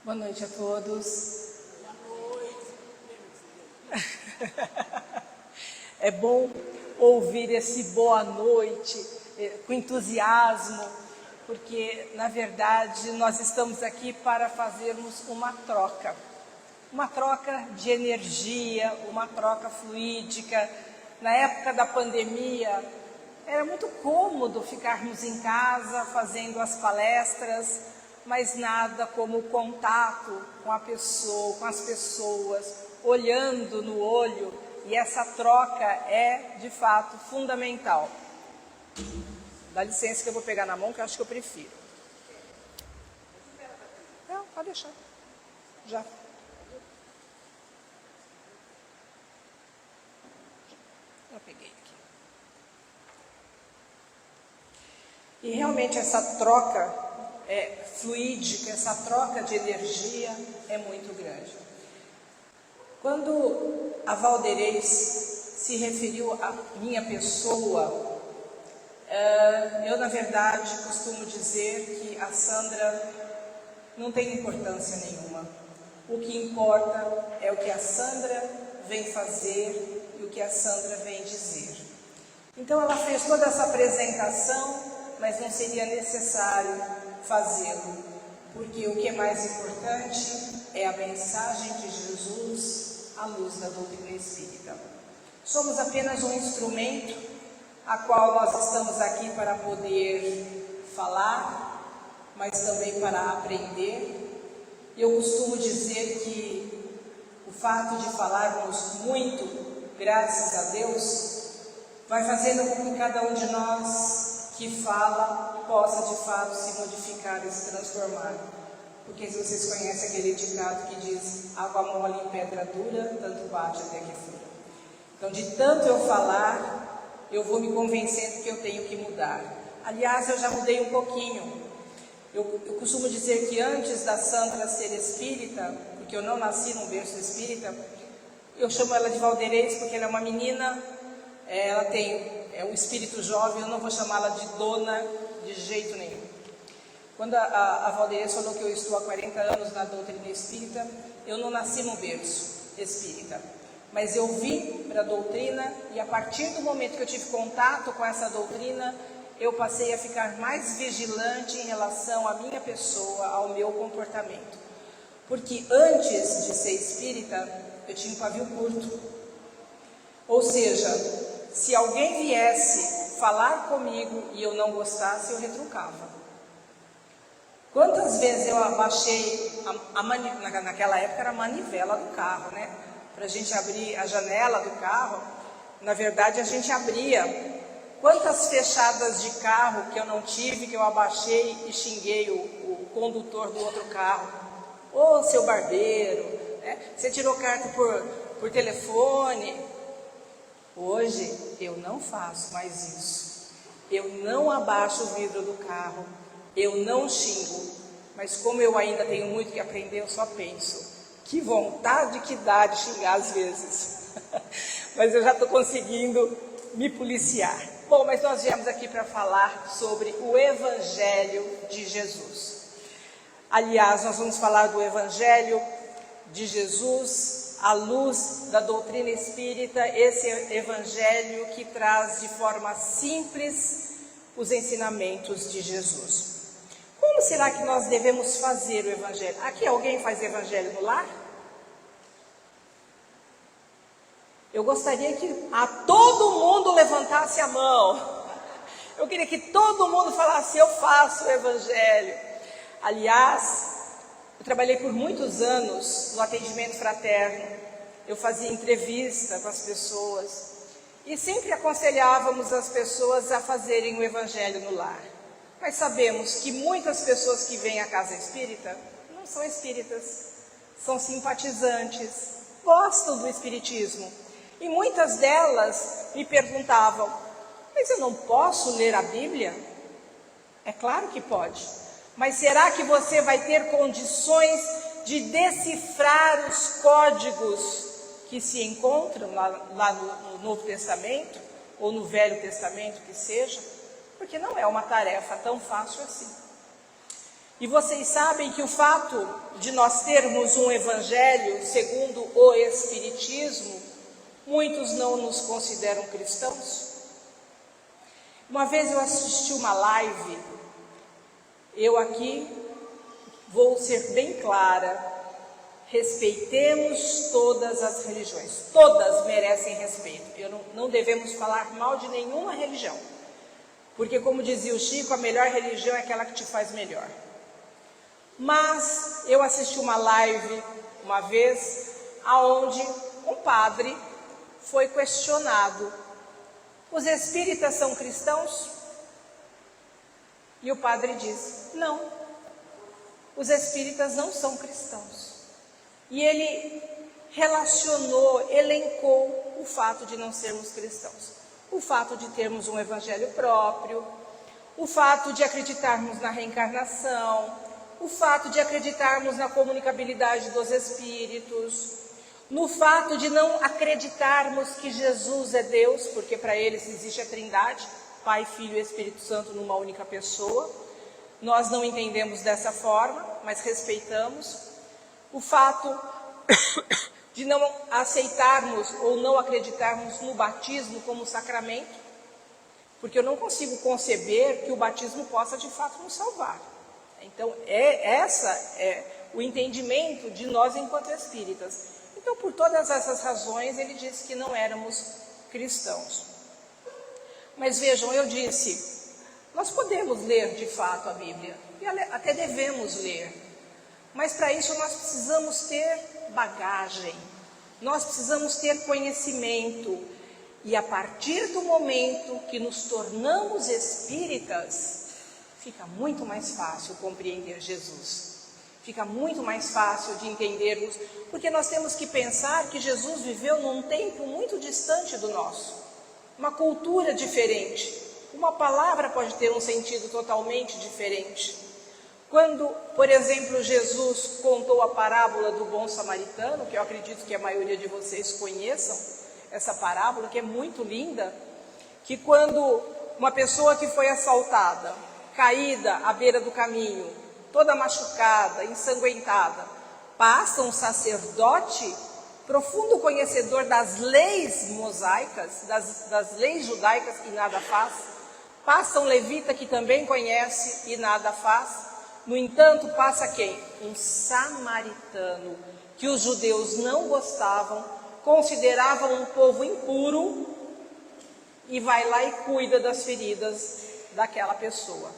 Boa noite a todos. É bom ouvir esse boa noite com entusiasmo, porque, na verdade, nós estamos aqui para fazermos uma troca de energia, uma troca fluídica. Na época da pandemia, era muito cômodo ficarmos em casa fazendo as palestras, mas nada como o contato com a pessoa, com as pessoas, olhando no olho, e essa troca é, de fato, fundamental. Dá licença que eu vou pegar na mão, que eu acho que eu prefiro. Não, pode deixar. Já. Eu peguei aqui. E realmente essa troca fluídica, essa troca de energia é muito grande. Quando a Valderez se referiu à minha pessoa, eu, na verdade, costumo dizer que a Sandra não tem importância nenhuma. O que importa é o que a Sandra vem fazer e o que a Sandra vem dizer. Então, ela fez toda essa apresentação, mas não seria necessário fazê-lo, porque o que é mais importante é a mensagem de Jesus à luz da doutrina espírita. Somos apenas um instrumento a qual nós estamos aqui para poder falar, mas também para aprender. E eu costumo dizer que o fato de falarmos muito, graças a Deus, vai fazendo com que cada um de nós que fala possa de fato se modificar e se transformar. Porque se vocês conhecem aquele ditado que diz: água mole em pedra dura, tanto bate até que fura. Então, de tanto eu falar, eu vou me convencendo que eu tenho que mudar. Aliás, eu já mudei um pouquinho. Eu costumo dizer que antes da Sandra ser espírita, porque eu não nasci num berço espírita, eu chamo ela de Valderez porque ela é uma menina, ela tem um espírito jovem, eu não vou chamá-la de dona de jeito nenhum. Quando a Valderez falou que eu estou há 40 anos na doutrina espírita, eu não nasci num berço espírita, mas eu vim para a doutrina e a partir do momento que eu tive contato com essa doutrina, eu passei a ficar mais vigilante em relação à minha pessoa, ao meu comportamento. Porque antes de ser espírita, eu tinha um pavio curto. Ou seja, se alguém viesse falar comigo e eu não gostasse, eu retrucava. Quantas vezes eu abaixei, naquela época era a manivela do carro, né? Para a gente abrir a janela do carro, na verdade a gente abria. Quantas fechadas de carro que eu não tive, que eu abaixei e xinguei o condutor do outro carro. Ô, seu barbeiro, né? Você tirou carta por telefone. Hoje eu não faço mais isso. Eu não abaixo o vidro do carro, eu não xingo. Mas como eu ainda tenho muito que aprender, eu só penso: que vontade que dá de xingar às vezes. Mas eu já estou conseguindo me policiar. Bom, mas nós viemos aqui para falar sobre o Evangelho de Jesus. Aliás, nós vamos falar do Evangelho de Jesus à luz da doutrina espírita, esse Evangelho que traz de forma simples os ensinamentos de Jesus. Como será que nós devemos fazer o Evangelho? Aqui alguém faz Evangelho no lar? Eu gostaria que a todo mundo levantasse a mão. Eu queria que todo mundo falasse: eu faço o Evangelho. Aliás, eu trabalhei por muitos anos no atendimento fraterno. Eu fazia entrevista com as pessoas e sempre aconselhávamos as pessoas a fazerem o Evangelho no lar. Mas sabemos que muitas pessoas que vêm à casa espírita não são espíritas, são simpatizantes, gostam do espiritismo. E muitas delas me perguntavam: mas eu não posso ler a Bíblia? É claro que pode. Mas será que você vai ter condições de decifrar os códigos que se encontram lá no Novo Testamento, ou no Velho Testamento que seja? Porque não é uma tarefa tão fácil assim. E vocês sabem que o fato de nós termos um evangelho segundo o Espiritismo, muitos não nos consideram cristãos. Uma vez eu assisti uma live, eu aqui vou ser bem clara, respeitemos todas as religiões, todas merecem respeito. Não devemos falar mal de nenhuma religião, porque como dizia o Chico, a melhor religião é aquela que te faz melhor. Mas eu assisti uma live uma vez, aonde um padre foi questionado: os espíritas são cristãos? E o padre disse: não, os espíritas não são cristãos. E ele relacionou, elencou o fato de não sermos cristãos. O fato de termos um evangelho próprio, o fato de acreditarmos na reencarnação, o fato de acreditarmos na comunicabilidade dos espíritos, no fato de não acreditarmos que Jesus é Deus, porque para eles existe a Trindade, Pai, Filho e Espírito Santo numa única pessoa. Nós não entendemos dessa forma, mas respeitamos. O fato de não aceitarmos ou não acreditarmos no batismo como sacramento, porque eu não consigo conceber que o batismo possa de fato nos salvar. Então, essa é o entendimento de nós enquanto espíritas. Então, por todas essas razões, ele disse que não éramos cristãos. Mas vejam, eu disse, nós podemos ler de fato a Bíblia, e até devemos ler. Mas para isso nós precisamos ter bagagem, nós precisamos ter conhecimento. E a partir do momento que nos tornamos espíritas, fica muito mais fácil compreender Jesus. Fica muito mais fácil de entendermos, porque nós temos que pensar que Jesus viveu num tempo muito distante do nosso. Uma cultura diferente. Uma palavra pode ter um sentido totalmente diferente. Quando, por exemplo, Jesus contou a parábola do bom samaritano, que eu acredito que a maioria de vocês conheçam, essa parábola que é muito linda, que quando uma pessoa que foi assaltada, caída à beira do caminho, toda machucada, ensanguentada, passa um sacerdote, profundo conhecedor das leis mosaicas, das leis judaicas e nada faz, passa um levita que também conhece e nada faz. No entanto, passa quem? Um samaritano, que os judeus não gostavam, consideravam um povo impuro, e vai lá e cuida das feridas daquela pessoa.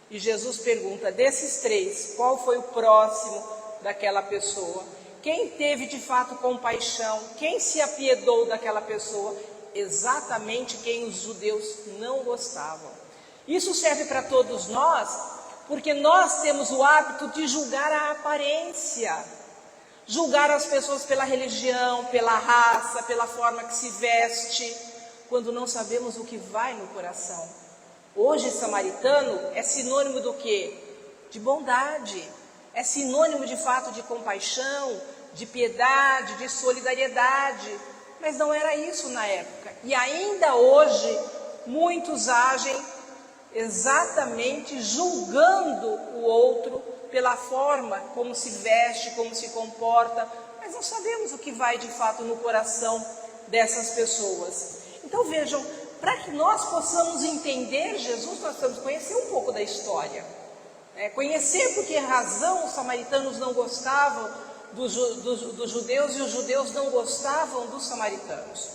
E Jesus pergunta, desses três, qual foi o próximo daquela pessoa? Quem teve de fato compaixão? Quem se apiedou daquela pessoa? Exatamente quem os judeus não gostavam. Isso serve para todos nós, porque nós temos o hábito de julgar a aparência, julgar as pessoas pela religião, pela raça, pela forma que se veste, quando não sabemos o que vai no coração. Hoje, samaritano é sinônimo do quê? De bondade, é sinônimo de fato de compaixão, de piedade, de solidariedade, mas não era isso na época. E ainda hoje, muitos agem exatamente julgando o outro pela forma como se veste, como se comporta, mas não sabemos o que vai de fato no coração dessas pessoas. Então vejam, para que nós possamos entender Jesus, nós temos que conhecer um pouco da história, conhecer por que razão os samaritanos não gostavam dos judeus e os judeus não gostavam dos samaritanos.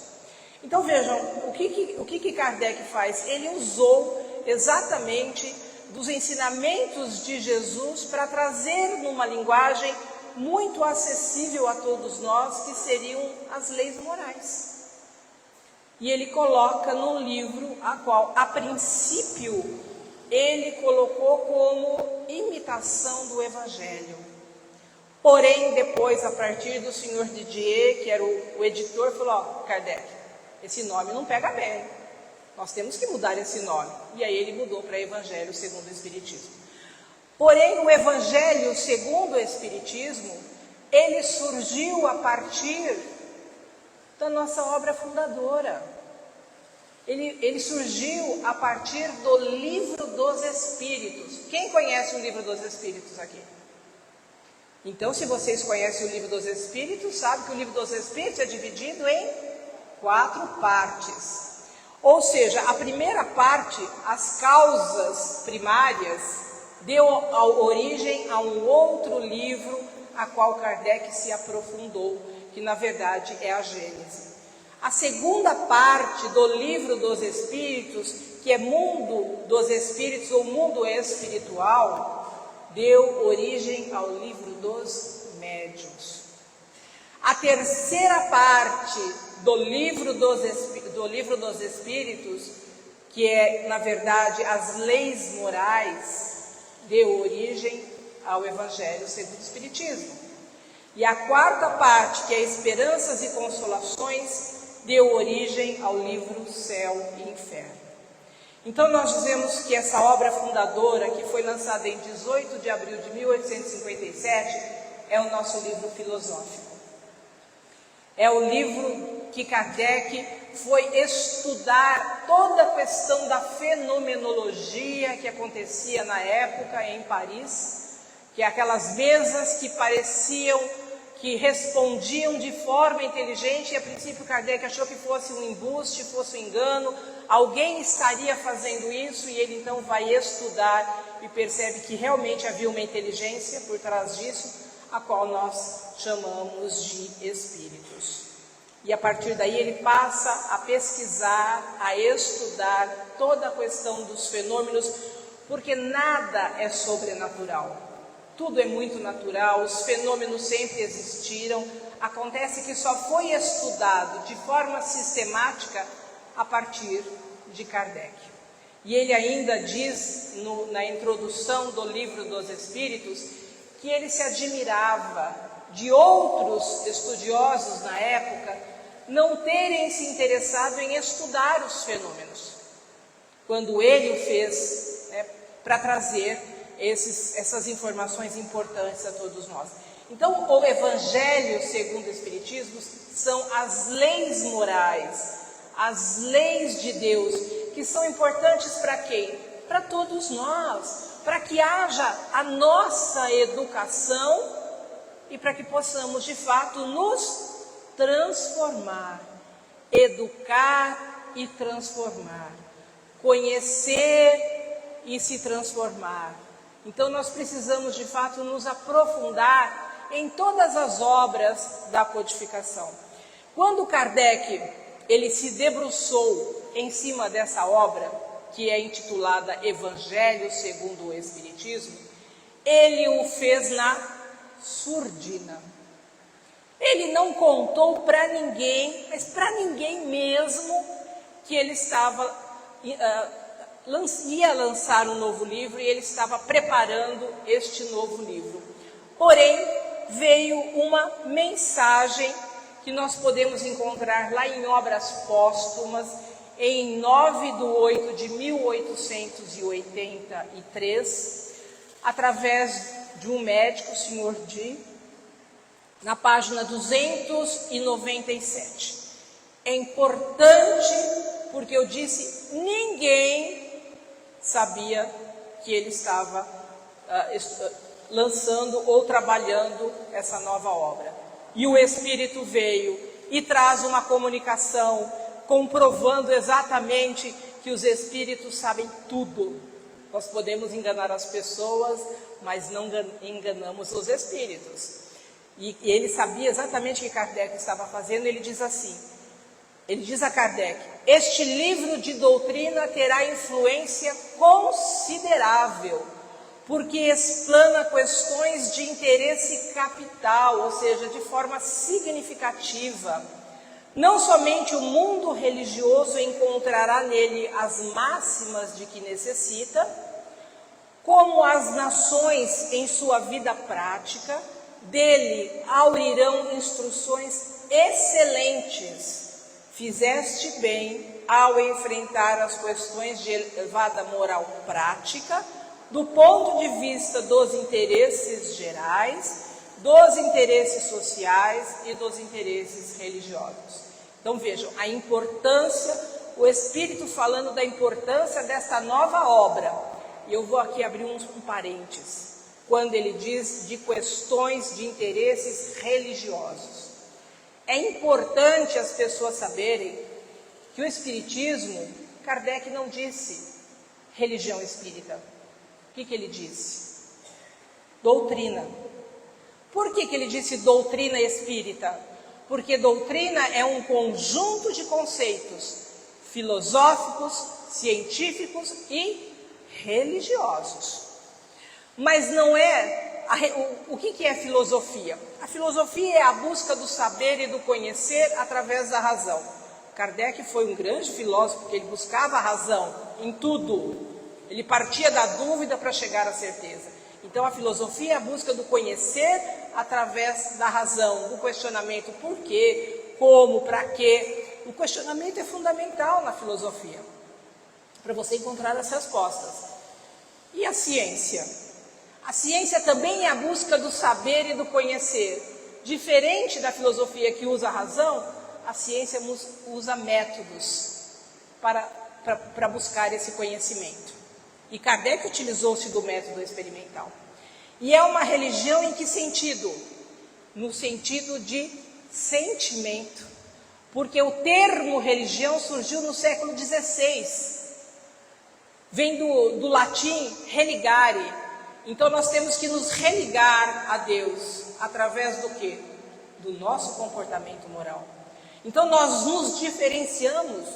Então vejam, o que Kardec faz? Ele usou exatamente dos ensinamentos de Jesus para trazer numa linguagem muito acessível a todos nós, que seriam as leis morais. E ele coloca no livro, a qual a princípio ele colocou como imitação do Evangelho. Porém, depois, a partir do senhor Didier, que era o editor, falou, Kardec, esse nome não pega bem. Nós temos que mudar esse nome. E aí ele mudou para Evangelho segundo o Espiritismo. Porém, o Evangelho segundo o Espiritismo, ele surgiu a partir da nossa obra fundadora. Ele surgiu a partir do Livro dos Espíritos. Quem conhece o Livro dos Espíritos aqui? Então, se vocês conhecem o Livro dos Espíritos, sabe que o Livro dos Espíritos é dividido em 4 partes. Ou seja, a primeira parte, as causas primárias, deu origem a um outro livro a qual Kardec se aprofundou, que na verdade é a Gênese. A segunda parte do Livro dos Espíritos, que é Mundo dos Espíritos ou Mundo Espiritual, deu origem ao Livro dos Médiuns. A terceira parte do Livro dos Espíritos, que é, na verdade, as leis morais, deu origem ao Evangelho segundo o Espiritismo. E a quarta parte, que é Esperanças e Consolações, deu origem ao livro Céu e Inferno. Então nós dizemos que essa obra fundadora, que foi lançada em 18 de abril de 1857, é o nosso livro filosófico. É o livro que Kardec foi estudar toda a questão da fenomenologia que acontecia na época em Paris, que é aquelas mesas que pareciam que respondiam de forma inteligente, e a princípio Kardec achou que fosse um embuste, fosse um engano, alguém estaria fazendo isso, e ele então vai estudar e percebe que realmente havia uma inteligência por trás disso, a qual nós chamamos de espíritos. E a partir daí ele passa a pesquisar, a estudar toda a questão dos fenômenos, porque nada é sobrenatural. Tudo é muito natural, os fenômenos sempre existiram. Acontece que só foi estudado de forma sistemática a partir de Kardec. E ele ainda diz na introdução do Livro dos Espíritos que ele se admirava de outros estudiosos na época não terem se interessado em estudar os fenômenos, quando ele o fez, para trazer essas informações importantes a todos nós. Então, o Evangelho segundo o Espiritismo são as leis morais, as leis de Deus, que são importantes para quem? Para todos nós, para que haja a nossa educação e para que possamos de fato nos transformar, educar e transformar, conhecer e se transformar. Então nós precisamos de fato nos aprofundar em todas as obras da codificação. Quando Kardec ele se debruçou em cima dessa obra, que é intitulada Evangelho segundo o Espiritismo, ele o fez na surdina. Ele não contou para ninguém, mas para ninguém mesmo, que ele ia lançar um novo livro e ele estava preparando este novo livro. Porém, veio uma mensagem que nós podemos encontrar lá em Obras Póstumas, em 9/8/1883, através de um médico, o Sr. D., na página 297. É importante porque eu disse, ninguém sabia que ele estava lançando ou trabalhando essa nova obra. E o Espírito veio e traz uma comunicação comprovando exatamente que os Espíritos sabem tudo. Nós podemos enganar as pessoas, mas não enganamos os Espíritos. E ele sabia exatamente o que Kardec estava fazendo. Ele diz assim, ele diz a Kardec: este livro de doutrina terá influência considerável, porque explana questões de interesse capital, ou seja, de forma significativa. Não somente o mundo religioso encontrará nele as máximas de que necessita, como as nações em sua vida prática, dele aurirão instruções excelentes. Fizeste bem ao enfrentar as questões de elevada moral prática, do ponto de vista dos interesses gerais, dos interesses sociais e dos interesses religiosos. Então vejam a importância o Espírito falando da importância desta nova obra. E eu vou aqui abrir um parênteses, quando ele diz de questões de interesses religiosos. É importante as pessoas saberem que o Espiritismo, Kardec não disse religião espírita. O que ele disse? Doutrina. Por que ele disse doutrina espírita? Porque doutrina é um conjunto de conceitos filosóficos, científicos e religiosos. Mas não é... O que é filosofia? A filosofia é a busca do saber e do conhecer através da razão. Kardec foi um grande filósofo, porque ele buscava a razão em tudo. Ele partia da dúvida para chegar à certeza. Então a filosofia é a busca do conhecer através da razão, do questionamento por quê, como, para quê. O questionamento é fundamental na filosofia, para você encontrar as respostas. E a ciência? A ciência também é a busca do saber e do conhecer. Diferente da filosofia que usa a razão, a ciência usa métodos para buscar esse conhecimento. E Kardec utilizou-se do método experimental. E é uma religião em que sentido? No sentido de sentimento. Porque o termo religião surgiu no século XVI. Vem do latim religare. Então nós temos que nos religar a Deus. Através do quê? Do nosso comportamento moral. Então nós nos diferenciamos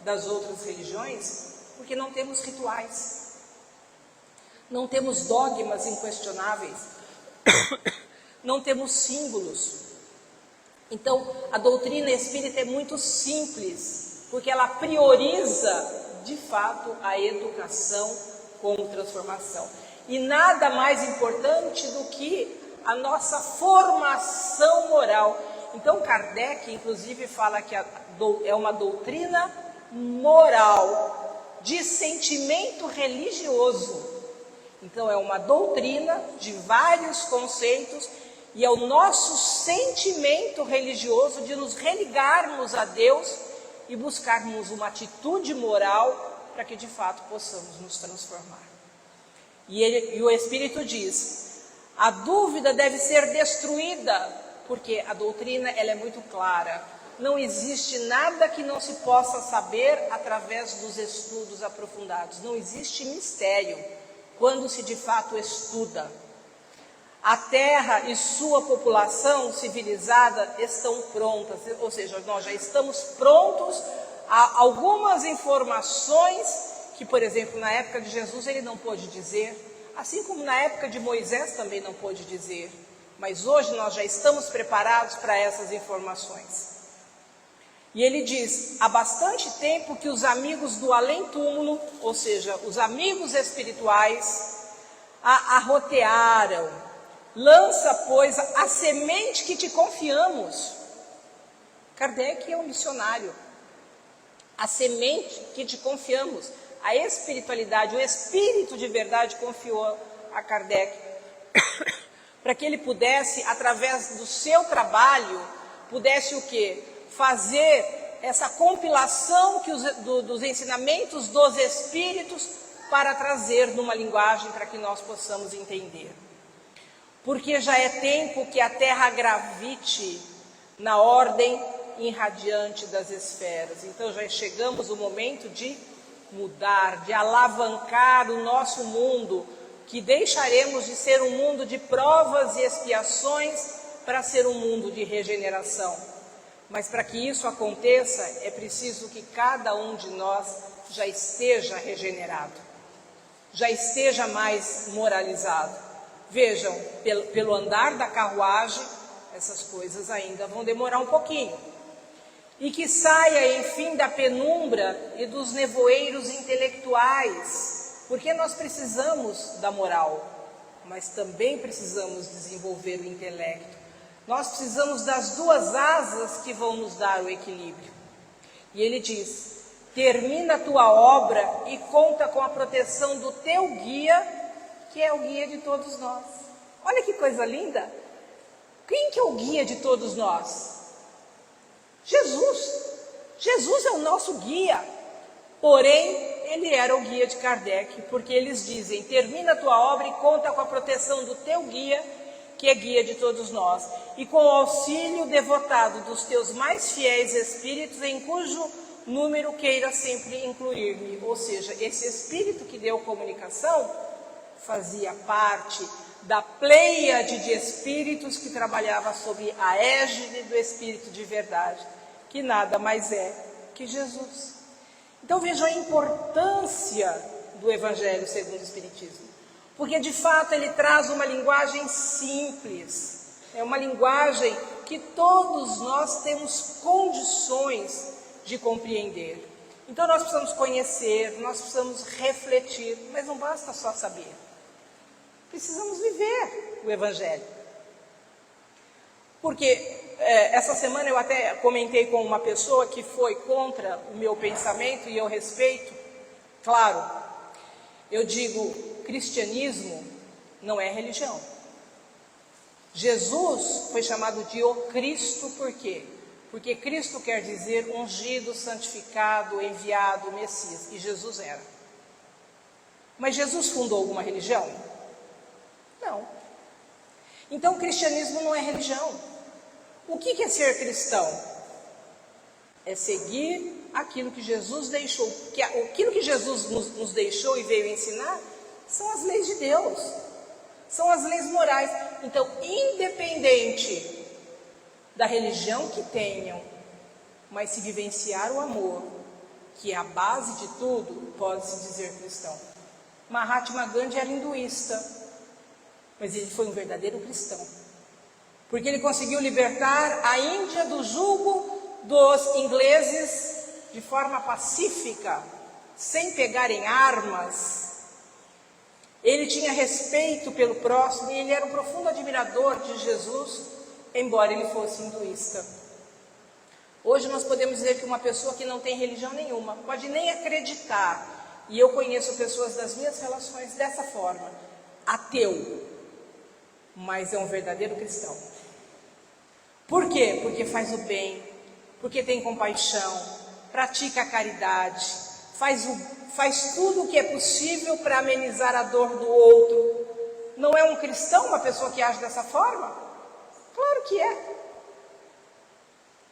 das outras religiões porque não temos rituais. Não temos dogmas inquestionáveis, não temos símbolos. Então, a doutrina espírita é muito simples, porque ela prioriza, de fato, a educação como transformação. E nada mais importante do que a nossa formação moral. Então, Kardec, inclusive, fala que é uma doutrina moral, de sentimento religioso. Então é uma doutrina de vários conceitos e é o nosso sentimento religioso de nos religarmos a Deus e buscarmos uma atitude moral para que de fato possamos nos transformar. E o Espírito diz, a dúvida deve ser destruída, porque a doutrina ela é muito clara. Não existe nada que não se possa saber através dos estudos aprofundados, não existe mistério. Quando se de fato estuda, a Terra e sua população civilizada estão prontas, ou seja, nós já estamos prontos a algumas informações que, por exemplo, na época de Jesus ele não pôde dizer, assim como na época de Moisés também não pôde dizer, mas hoje nós já estamos preparados para essas informações. E ele diz, há bastante tempo que os amigos do além-túmulo, ou seja, os amigos espirituais, a arrotearam. Lança, pois, a semente que te confiamos. Kardec é um missionário. A semente que te confiamos. A espiritualidade, o Espírito de verdade confiou a Kardec. Para que ele pudesse, através do seu trabalho, pudesse o quê? Fazer essa compilação dos ensinamentos dos Espíritos para trazer numa linguagem para que nós possamos entender. Porque já é tempo que a Terra gravite na ordem irradiante das esferas. Então já chegamos o momento de mudar, de alavancar o nosso mundo, que deixaremos de ser um mundo de provas e expiações para ser um mundo de regeneração. Mas para que isso aconteça, é preciso que cada um de nós já esteja regenerado, já esteja mais moralizado. Vejam, pelo andar da carruagem, essas coisas ainda vão demorar um pouquinho. E que saia, enfim, da penumbra e dos nevoeiros intelectuais, porque nós precisamos da moral, mas também precisamos desenvolver o intelecto. Nós precisamos das duas asas que vão nos dar o equilíbrio. E ele diz, termina a tua obra e conta com a proteção do teu guia, que é o guia de todos nós. Olha que coisa linda! Quem que é o guia de todos nós? Jesus. Jesus é o nosso guia. Porém, ele era o guia de Kardec, porque eles dizem: termina a tua obra e conta com a proteção do teu guia, que é guia de todos nós, e com o auxílio devotado dos teus mais fiéis espíritos, em cujo número queira sempre incluir-me. Ou seja, esse espírito que deu comunicação fazia parte da pleiade de espíritos que trabalhava sob a égide do Espírito de verdade, que nada mais é que Jesus. Então vejam a importância do Evangelho segundo o Espiritismo, porque de fato ele traz uma linguagem simples, é uma linguagem que todos nós temos condições de compreender. Então nós precisamos conhecer, nós precisamos refletir, mas não basta só saber. Precisamos viver o Evangelho. Porque essa semana eu até comentei com uma pessoa que foi contra o meu pensamento, e eu respeito. Claro, eu digo, cristianismo não é religião. Jesus foi chamado de o Cristo, por quê? Porque Cristo quer dizer ungido, santificado, enviado, Messias, e Jesus era. Mas Jesus fundou alguma religião? Não. Então o cristianismo não é religião. O que é ser cristão? É seguir aquilo que Jesus deixou. Aquilo que Jesus nos deixou e veio ensinar são as leis de Deus, são as leis morais. Então, independente da religião que tenham, mas se vivenciar o amor, que é a base de tudo, pode-se dizer cristão. Mahatma Gandhi era hinduísta, mas ele foi um verdadeiro cristão, porque ele conseguiu libertar a Índia do jugo dos ingleses de forma pacífica, sem pegar em armas. Ele tinha respeito pelo próximo e ele era um profundo admirador de Jesus, embora ele fosse hinduísta. Hoje nós podemos dizer que uma pessoa que não tem religião nenhuma, pode nem acreditar, e eu conheço pessoas das minhas relações dessa forma, ateu, mas é um verdadeiro cristão. Por quê? Porque faz o bem, porque tem compaixão, pratica a caridade, faz tudo o que é possível para amenizar a dor do outro. Não é um cristão uma pessoa que age dessa forma? Claro que é.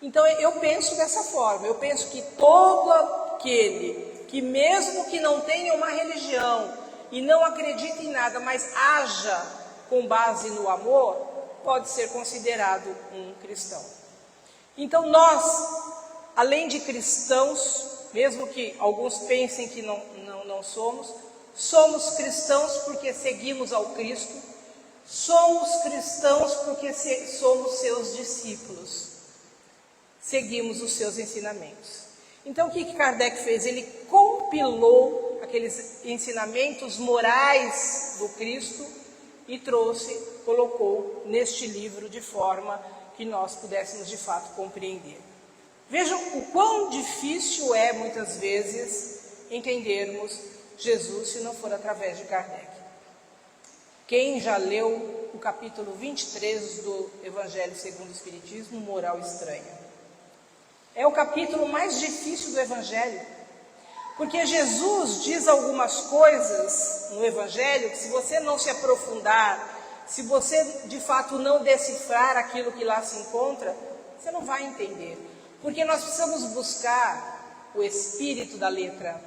Então eu penso dessa forma, eu penso que todo aquele que mesmo que não tenha uma religião e não acredite em nada, mas haja com base no amor, pode ser considerado um cristão. Então nós, além de cristãos, mesmo que alguns pensem que não somos cristãos porque seguimos ao Cristo, somos cristãos porque somos seus discípulos, seguimos os seus ensinamentos. Então o que Kardec fez? Ele compilou aqueles ensinamentos morais do Cristo e colocou neste livro de forma que nós pudéssemos de fato compreender. Vejam o quão difícil é muitas vezes entendermos Jesus se não for através de Kardec. Quem já leu o capítulo 23 do Evangelho segundo o Espiritismo, Moral Estranha? É o capítulo mais difícil do Evangelho, porque Jesus diz algumas coisas no Evangelho que, se você não se aprofundar, se você de fato não decifrar aquilo que lá se encontra, você não vai entender. Porque nós precisamos buscar o espírito da letra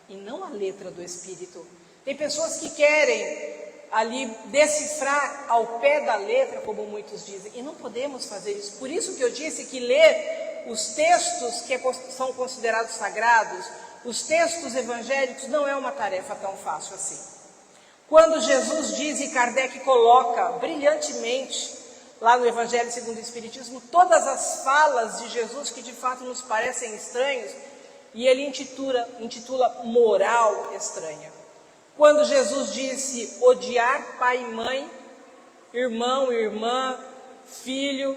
e não a letra do espírito. Tem pessoas que querem ali decifrar ao pé da letra, como muitos dizem, e não podemos fazer isso. Por isso que eu disse que ler os textos que são considerados sagrados, os textos evangélicos, não é uma tarefa tão fácil assim. Quando Jesus diz, e Kardec coloca brilhantemente lá no Evangelho segundo o Espiritismo, todas as falas de Jesus que de fato nos parecem estranhos, e ele intitula moral estranha. Quando Jesus disse odiar pai e mãe, irmão, irmã, filho,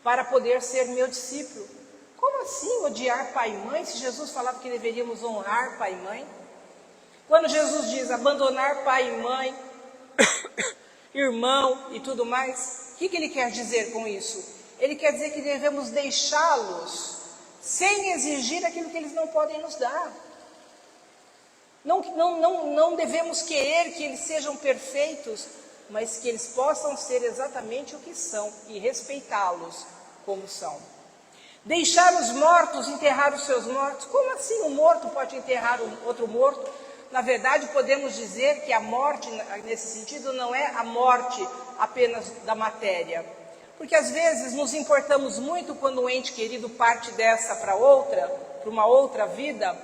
para poder ser meu discípulo. Como assim odiar pai e mãe, se Jesus falava que deveríamos honrar pai e mãe? Quando Jesus diz abandonar pai e mãe, irmão e tudo mais, o que ele quer dizer com isso? Ele quer dizer que devemos deixá-los sem exigir aquilo que eles não podem nos dar. Não devemos querer que eles sejam perfeitos, mas que eles possam ser exatamente o que são e respeitá-los como são. Deixar os mortos enterrar os seus mortos. Como assim um morto pode enterrar outro morto? Na verdade, podemos dizer que a morte, nesse sentido, não é a morte apenas da matéria. Porque às vezes nos importamos muito quando um ente querido parte dessa para uma outra vida,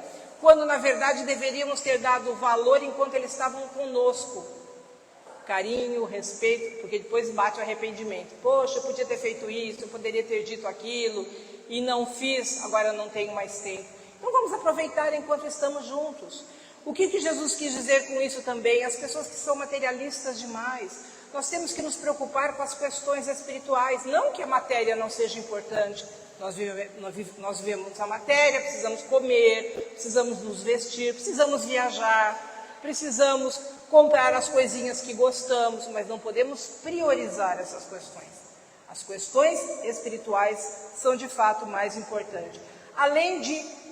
quando na verdade deveríamos ter dado valor enquanto eles estavam conosco. Carinho, respeito, porque depois bate o arrependimento. Poxa, eu podia ter feito isso, eu poderia ter dito aquilo, e não fiz, agora não tenho mais tempo. Então vamos aproveitar enquanto estamos juntos. O que Jesus quis dizer com isso também? As pessoas que são materialistas demais. Nós temos que nos preocupar com as questões espirituais, não que a matéria não seja importante. Nós vivemos a matéria, precisamos comer, precisamos nos vestir, precisamos viajar, precisamos comprar as coisinhas que gostamos, mas não podemos priorizar essas questões. As questões espirituais são de fato mais importantes. Além de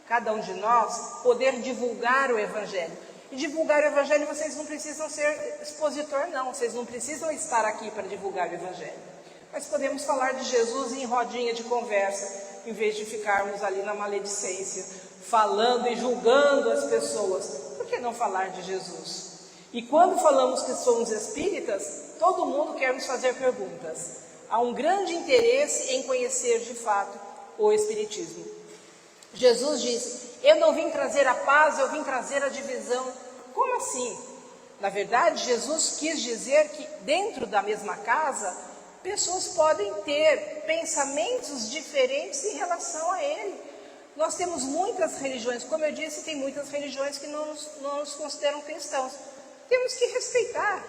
cada um de nós poder divulgar o Evangelho. E divulgar o Evangelho, vocês não precisam ser expositor, não. Vocês não precisam estar aqui para divulgar o Evangelho. Mas podemos falar de Jesus em rodinha de conversa, em vez de ficarmos ali na maledicência, falando e julgando as pessoas. Por que não falar de Jesus? E quando falamos que somos espíritas, todo mundo quer nos fazer perguntas. Há um grande interesse em conhecer de fato o Espiritismo. Jesus disse: eu não vim trazer a paz, eu vim trazer a divisão. Como assim? Na verdade, Jesus quis dizer que dentro da mesma casa, pessoas podem ter pensamentos diferentes em relação a Ele. Nós temos muitas religiões, como eu disse, tem muitas religiões que não nos consideram cristãos. Temos que respeitar.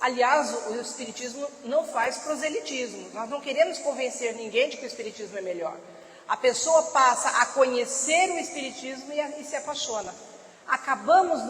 Aliás, o Espiritismo não faz proselitismo. Nós não queremos convencer ninguém de que o Espiritismo é melhor. A pessoa passa a conhecer o Espiritismo e se apaixona. Acabamos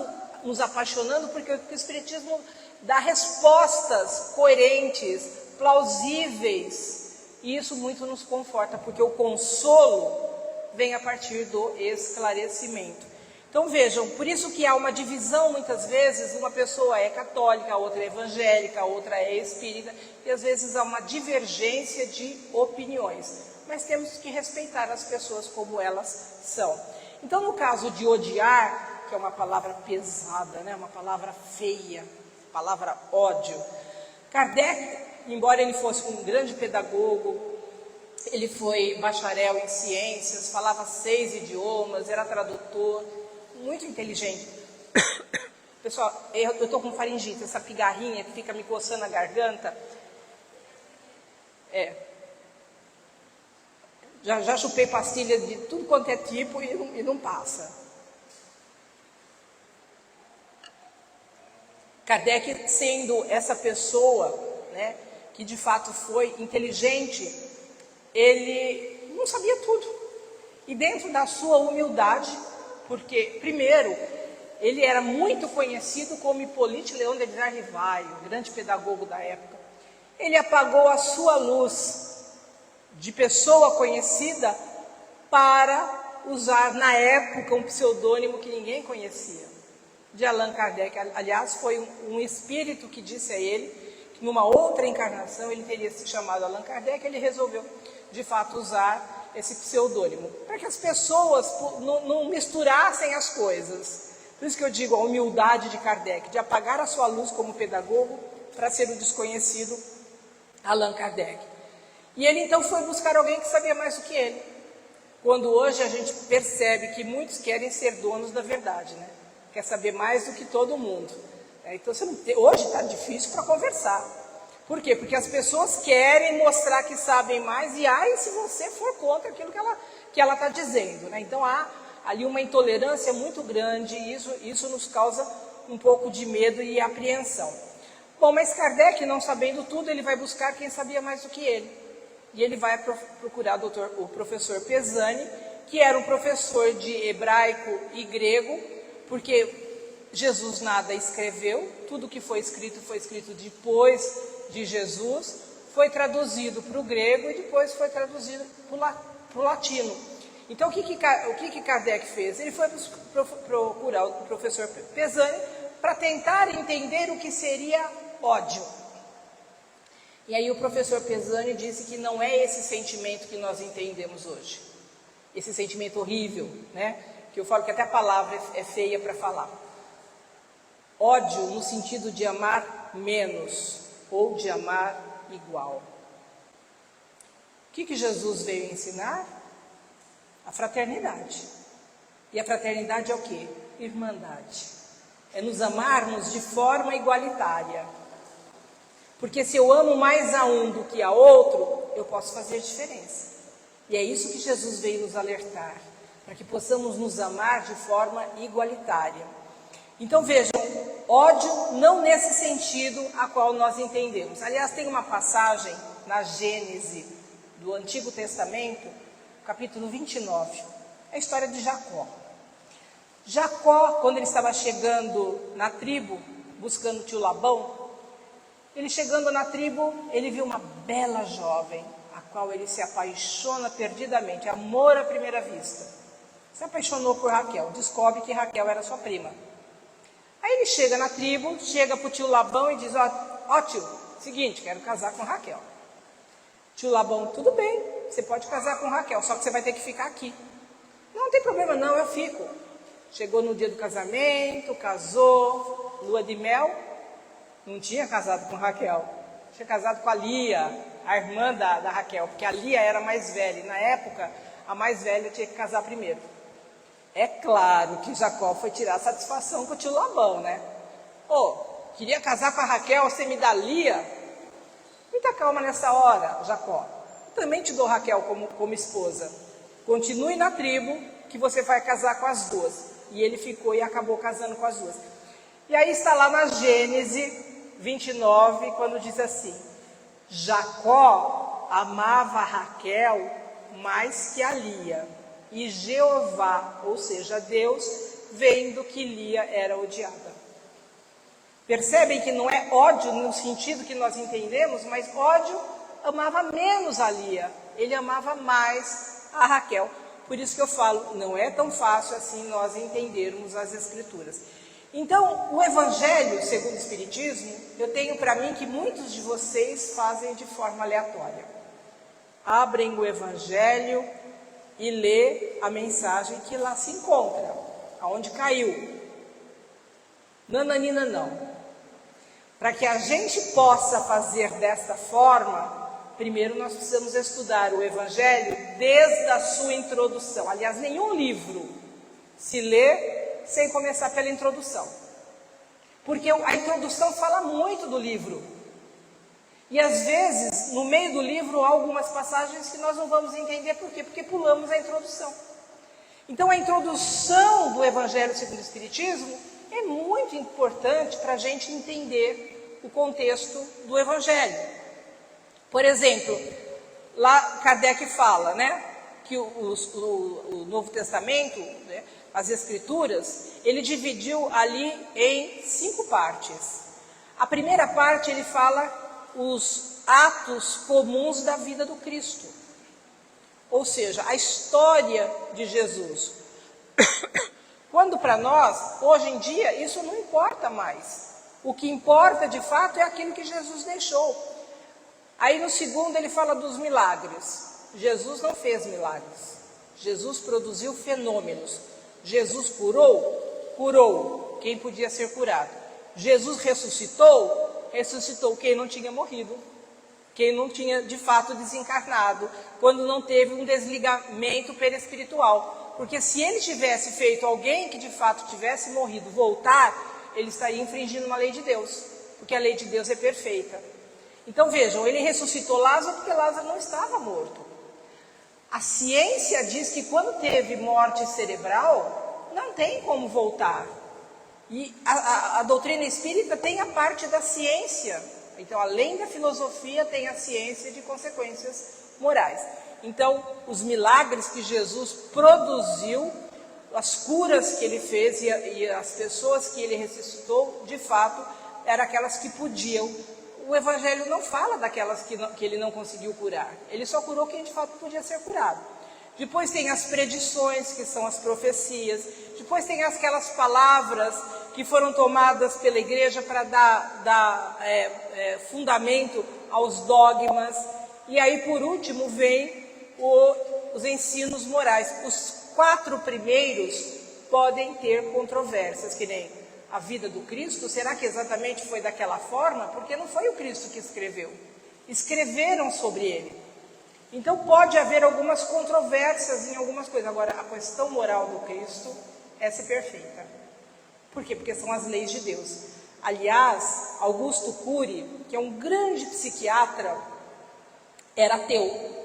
nos apaixonando porque o Espiritismo dá respostas coerentes, plausíveis. E isso muito nos conforta, porque o consolo vem a partir do esclarecimento. Então vejam, por isso que há uma divisão muitas vezes, uma pessoa é católica, a outra é evangélica, a outra é espírita, e às vezes há uma divergência de opiniões. Mas temos que respeitar as pessoas como elas são. Então no caso de odiar, que é uma palavra pesada, né? Uma palavra feia, palavra ódio, Kardec, embora ele fosse um grande pedagogo, ele foi bacharel em ciências, falava 6 idiomas, era tradutor, muito inteligente. Pessoal, eu estou com faringite, essa pigarrinha que fica me coçando a garganta. Já chupei pastilha de tudo quanto é tipo e não passa. Kardec, sendo essa pessoa, né, que de fato foi inteligente, ele não sabia tudo. E dentro da sua humildade, porque, primeiro, ele era muito conhecido como Hippolyte Léon de Rivail, o grande pedagogo da época. Ele apagou a sua luz de pessoa conhecida para usar, na época, um pseudônimo que ninguém conhecia, de Allan Kardec. Aliás, foi um espírito que disse a ele que numa outra encarnação ele teria se chamado Allan Kardec. Ele resolveu, de fato, usar esse pseudônimo, para que as pessoas não misturassem as coisas. Por isso que eu digo a humildade de Kardec, de apagar a sua luz como pedagogo para ser o desconhecido Allan Kardec. E ele então foi buscar alguém que sabia mais do que ele. Quando hoje a gente percebe que muitos querem ser donos da verdade, né? Quer saber mais do que todo mundo. Então hoje está difícil para conversar. Por quê? Porque as pessoas querem mostrar que sabem mais e ai se você for contra aquilo que ela está dizendo, né? Então há ali uma intolerância muito grande e isso nos causa um pouco de medo e apreensão. Bom, mas Kardec, não sabendo tudo, ele vai buscar quem sabia mais do que ele. E ele vai procurar o professor Pesani, que era um professor de hebraico e grego, porque Jesus nada escreveu, tudo que foi escrito depois de Jesus, foi traduzido para o grego e depois foi traduzido para o latino. Então, o que Kardec fez? Ele foi procurar o professor Pesani para tentar entender o que seria ódio. E aí o professor Pesani disse que não é esse sentimento que nós entendemos hoje. Esse sentimento horrível, né? Que eu falo que até a palavra é feia para falar. Ódio no sentido de amar menos ou de amar igual. O que Jesus veio ensinar? A fraternidade. E a fraternidade é o quê? Irmandade. É nos amarmos de forma igualitária. Porque se eu amo mais a um do que a outro, eu posso fazer diferença. E é isso que Jesus veio nos alertar, para que possamos nos amar de forma igualitária. Então vejam, ódio não nesse sentido a qual nós entendemos. Aliás, tem uma passagem na Gênese do Antigo Testamento, capítulo 29, é a história de Jacó. Jacó, quando ele estava chegando na tribo, buscando o tio Labão, ele chegando na tribo, ele viu uma bela jovem, a qual ele se apaixona perdidamente, amor à primeira vista. Se apaixonou por Raquel, descobre que Raquel era sua prima. Aí ele chega na tribo, chega para o tio Labão e diz, ó tio, seguinte, quero casar com Raquel. Tio Labão, tudo bem, você pode casar com Raquel, só que você vai ter que ficar aqui. Não tem problema não, eu fico. Chegou no dia do casamento, casou, lua de mel, não tinha casado com Raquel, tinha casado com a Lia, a irmã da Raquel, porque a Lia era mais velha, e na época a mais velha tinha que casar primeiro. É claro que Jacó foi tirar satisfação com o tio Labão, né? Queria casar com a Raquel, você me dá Lia? Muita calma nessa hora, Jacó. Eu também te dou Raquel como esposa. Continue na tribo que você vai casar com as duas. E ele ficou e acabou casando com as duas. E aí está lá na Gênese 29, quando diz assim: Jacó amava Raquel mais que a Lia, e Jeová, ou seja, Deus, vendo que Lia era odiada. Percebem que não é ódio no sentido que nós entendemos, mas ódio amava menos a Lia, ele amava mais a Raquel. Por isso que eu falo, não é tão fácil assim nós entendermos as Escrituras. Então, o Evangelho, segundo o Espiritismo, eu tenho para mim que muitos de vocês fazem de forma aleatória. Abrem o Evangelho e lê a mensagem que lá se encontra, aonde caiu. Nananina não. Para que a gente possa fazer desta forma, primeiro nós precisamos estudar o Evangelho desde a sua introdução. Aliás, nenhum livro se lê sem começar pela introdução. Porque a introdução fala muito do livro. E às vezes, no meio do livro, há algumas passagens que nós não vamos entender. Por quê? Porque pulamos a introdução. Então, a introdução do Evangelho segundo o Espiritismo é muito importante para a gente entender o contexto do Evangelho. Por exemplo, lá Kardec fala, né, que o Novo Testamento, né, as Escrituras, ele dividiu ali em 5 partes. A primeira parte ele fala os atos comuns da vida do Cristo, ou seja, a história de Jesus. Quando para nós, hoje em dia, isso não importa mais. O que importa de fato é aquilo que Jesus deixou. Aí no segundo ele fala dos milagres. Jesus não fez milagres. Jesus produziu fenômenos. Jesus curou? Curou quem podia ser curado. Jesus ressuscitou? Ressuscitou quem não tinha morrido. Quem não tinha de fato desencarnado. Quando não teve um desligamento perispiritual. Porque se ele tivesse feito alguém que de fato tivesse morrido voltar, ele estaria infringindo uma lei de Deus. Porque a lei de Deus é perfeita. Então vejam, ele ressuscitou Lázaro porque Lázaro não estava morto. A ciência diz que quando teve morte cerebral, não tem como voltar. E a doutrina espírita tem a parte da ciência. Então, além da filosofia, tem a ciência de consequências morais. Então, os milagres que Jesus produziu, as curas que ele fez e as pessoas que ele ressuscitou, de fato, eram aquelas que podiam. O Evangelho não fala daquelas que ele não conseguiu curar. Ele só curou quem de fato podia ser curado. Depois tem as predições, que são as profecias. Depois tem aquelas palavras que foram tomadas pela igreja para dar fundamento aos dogmas. E aí, por último, vem os ensinos morais. Os 4 primeiros podem ter controvérsias, que nem a vida do Cristo. Será que exatamente foi daquela forma? Porque não foi o Cristo que escreveu. Escreveram sobre ele. Então pode haver algumas controvérsias em algumas coisas. Agora, a questão moral do Cristo, essa é perfeita. Por quê? Porque são as leis de Deus. Aliás, Augusto Cury, que é um grande psiquiatra, era ateu.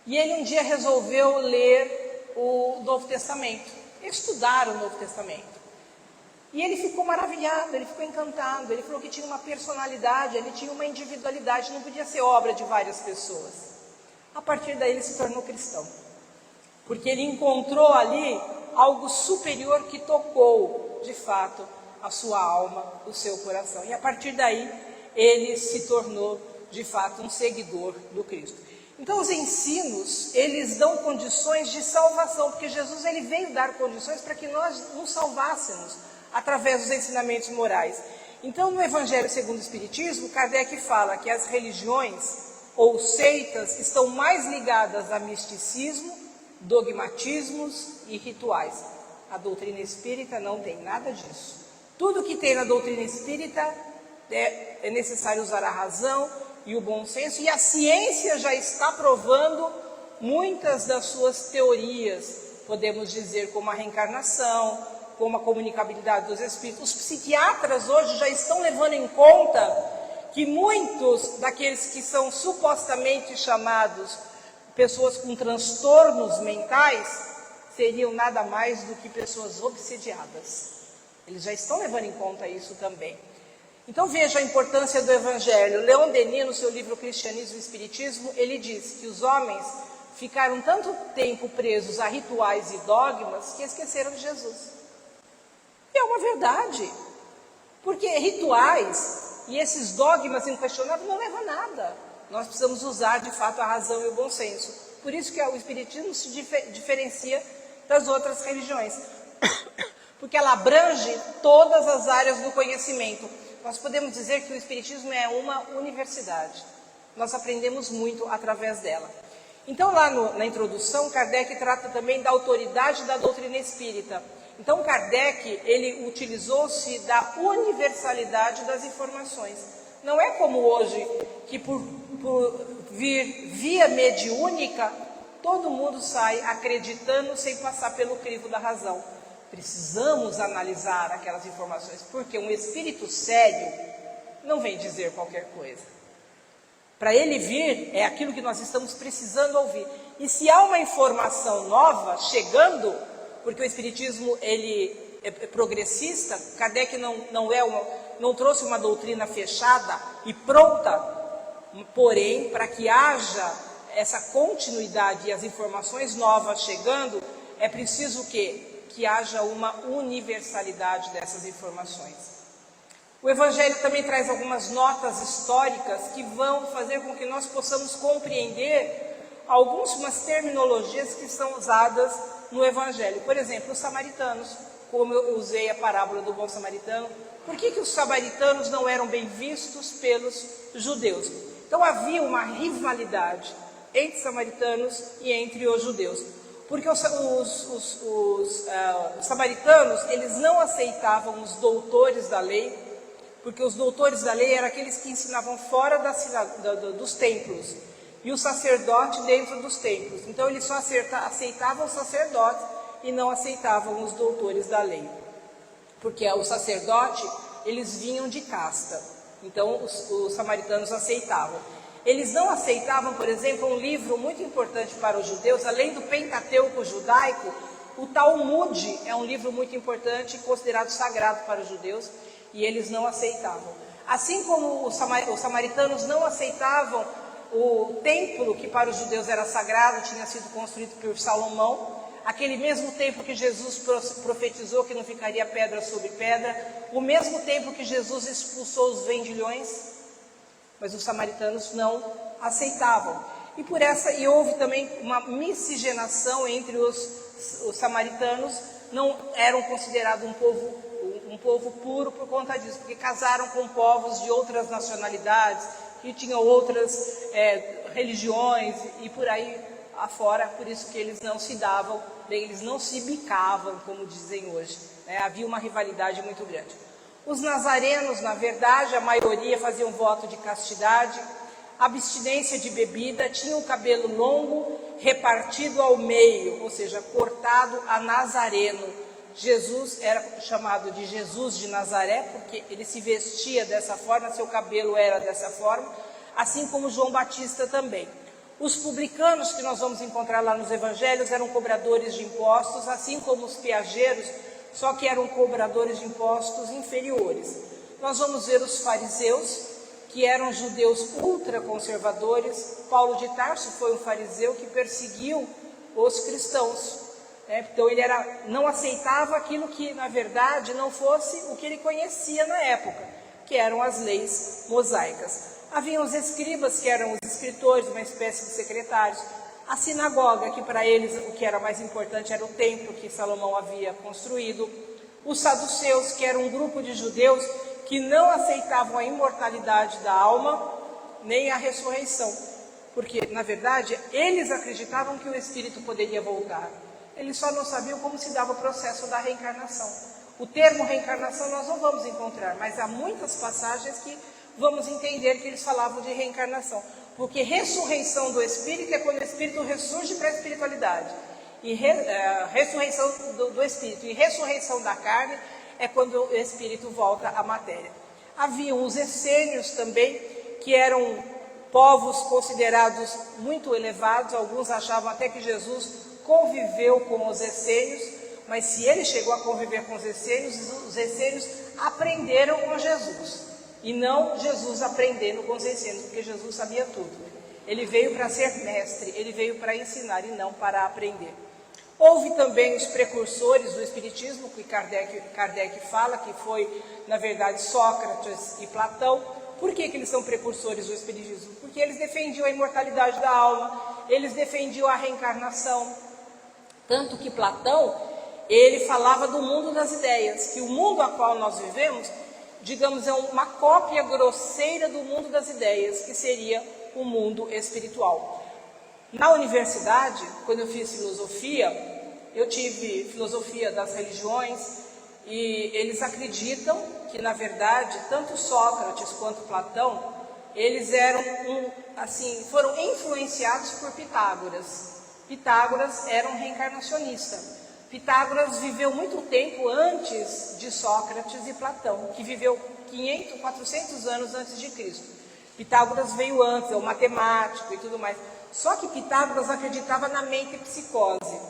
E ele um dia resolveu ler o Novo Testamento, estudar o Novo Testamento. E ele ficou maravilhado, ele ficou encantado. Ele falou que tinha uma personalidade, ele tinha uma individualidade, não podia ser obra de várias pessoas. A partir daí ele se tornou cristão, porque ele encontrou ali algo superior que tocou, de fato, a sua alma, o seu coração. E a partir daí ele se tornou, de fato, um seguidor do Cristo. Então os ensinos, eles dão condições de salvação, porque Jesus ele veio dar condições para que nós nos salvássemos através dos ensinamentos morais. Então no Evangelho segundo o Espiritismo, Kardec fala que as religiões ou seitas estão mais ligadas a misticismo, dogmatismos e rituais. A doutrina espírita não tem nada disso. Tudo que tem na doutrina espírita é necessário usar a razão e o bom senso, e a ciência já está provando muitas das suas teorias, podemos dizer, como a reencarnação, como a comunicabilidade dos espíritos. Os psiquiatras hoje já estão levando em conta que muitos daqueles que são supostamente chamados pessoas com transtornos mentais seriam nada mais do que pessoas obsediadas. Eles já estão levando em conta isso também. Então veja a importância do Evangelho. Leon Denis, no seu livro Cristianismo e Espiritismo, ele diz que os homens ficaram tanto tempo presos a rituais e dogmas que esqueceram de Jesus. E é uma verdade, porque rituais e esses dogmas inquestionáveis não levam a nada. Nós precisamos usar, de fato, a razão e o bom senso. Por isso que o Espiritismo se diferencia das outras religiões. Porque ela abrange todas as áreas do conhecimento. Nós podemos dizer que o Espiritismo é uma universidade. Nós aprendemos muito através dela. Então, lá na introdução, Kardec trata também da autoridade da doutrina espírita. Então, Kardec, ele utilizou-se da universalidade das informações. Não é como hoje, que por vir via mediúnica, todo mundo sai acreditando sem passar pelo crivo da razão. Precisamos analisar aquelas informações, porque um espírito sério não vem dizer qualquer coisa. Para ele vir, é aquilo que nós estamos precisando ouvir. E se há uma informação nova chegando, porque o Espiritismo ele é progressista, Kardec não trouxe uma doutrina fechada e pronta, porém, para que haja essa continuidade e as informações novas chegando, é preciso que haja uma universalidade dessas informações. O Evangelho também traz algumas notas históricas que vão fazer com que nós possamos compreender algumas terminologias que são usadas no Evangelho. Por exemplo, os samaritanos, como eu usei a parábola do bom samaritano. Por que os samaritanos não eram bem vistos pelos judeus? Então havia uma rivalidade entre samaritanos e entre os judeus. Porque os samaritanos, eles não aceitavam os doutores da lei, porque os doutores da lei eram aqueles que ensinavam fora dos templos, e o sacerdote dentro dos templos. Então eles só aceitavam os sacerdotes e não aceitavam os doutores da lei. Porque o sacerdote, eles vinham de casta, então os samaritanos aceitavam. Eles não aceitavam, por exemplo, um livro muito importante para os judeus, além do Pentateuco judaico, o Talmud é um livro muito importante, considerado sagrado para os judeus, e eles não aceitavam. Assim como os samaritanos não aceitavam o templo, que para os judeus era sagrado, tinha sido construído por Salomão, aquele mesmo templo que Jesus profetizou que não ficaria pedra sobre pedra, o mesmo templo que Jesus expulsou os vendilhões, mas os samaritanos não aceitavam. E houve também uma miscigenação entre os samaritanos, não eram considerados um povo puro por conta disso, porque casaram com povos de outras nacionalidades, que tinham outras religiões e por aí afora, por isso que eles não se davam bem, eles não se bicavam, como dizem hoje, né? Havia uma rivalidade muito grande. Os nazarenos, na verdade, a maioria faziam voto de castidade, abstinência de bebida, tinham o cabelo longo, repartido ao meio, ou seja, cortado a nazareno. Jesus era chamado de Jesus de Nazaré, porque ele se vestia dessa forma, seu cabelo era dessa forma, assim como João Batista também. Os publicanos, que nós vamos encontrar lá nos evangelhos, eram cobradores de impostos, assim como os peageiros, só que eram cobradores de impostos inferiores. Nós vamos ver os fariseus, que eram judeus ultraconservadores. Paulo de Tarso foi um fariseu que perseguiu os cristãos. Então ele não aceitava aquilo que, na verdade, não fosse o que ele conhecia na época, que eram as leis mosaicas. Haviam os escribas, que eram os escritores, uma espécie de secretários. A sinagoga, que para eles o que era mais importante era o templo que Salomão havia construído. Os saduceus, que eram um grupo de judeus que não aceitavam a imortalidade da alma, nem a ressurreição. Porque, na verdade, eles acreditavam que o espírito poderia voltar. Eles só não sabiam como se dava o processo da reencarnação. O termo reencarnação nós não vamos encontrar, mas há muitas passagens que vamos entender que eles falavam de reencarnação. Porque ressurreição do espírito é quando o espírito ressurge para a espiritualidade. E ressurreição do espírito e ressurreição da carne é quando o espírito volta à matéria. Haviam os essênios também, que eram povos considerados muito elevados. Alguns achavam até que Jesus conviveu com os essênios, mas se ele chegou a conviver com os essênios aprenderam com Jesus. E não Jesus aprendendo com os essênios, porque Jesus sabia tudo. Ele veio para ser mestre, ele veio para ensinar e não para aprender. Houve também os precursores do Espiritismo, que Kardec fala, que foi, na verdade, Sócrates e Platão. Por que eles são precursores do Espiritismo? Porque eles defendiam a imortalidade da alma, eles defendiam a reencarnação. Tanto que Platão, ele falava do mundo das ideias, que o mundo a qual nós vivemos, digamos, é uma cópia grosseira do mundo das ideias, que seria o mundo espiritual. Na universidade, quando eu fiz filosofia, eu tive filosofia das religiões, e eles acreditam que, na verdade, tanto Sócrates quanto Platão, eles foram influenciados por Pitágoras. Pitágoras era um reencarnacionista. Pitágoras viveu muito tempo antes de Sócrates e Platão, que viveu 400 anos antes de Cristo. Pitágoras veio antes, é um matemático e tudo mais. Só que Pitágoras acreditava na mente-psicose.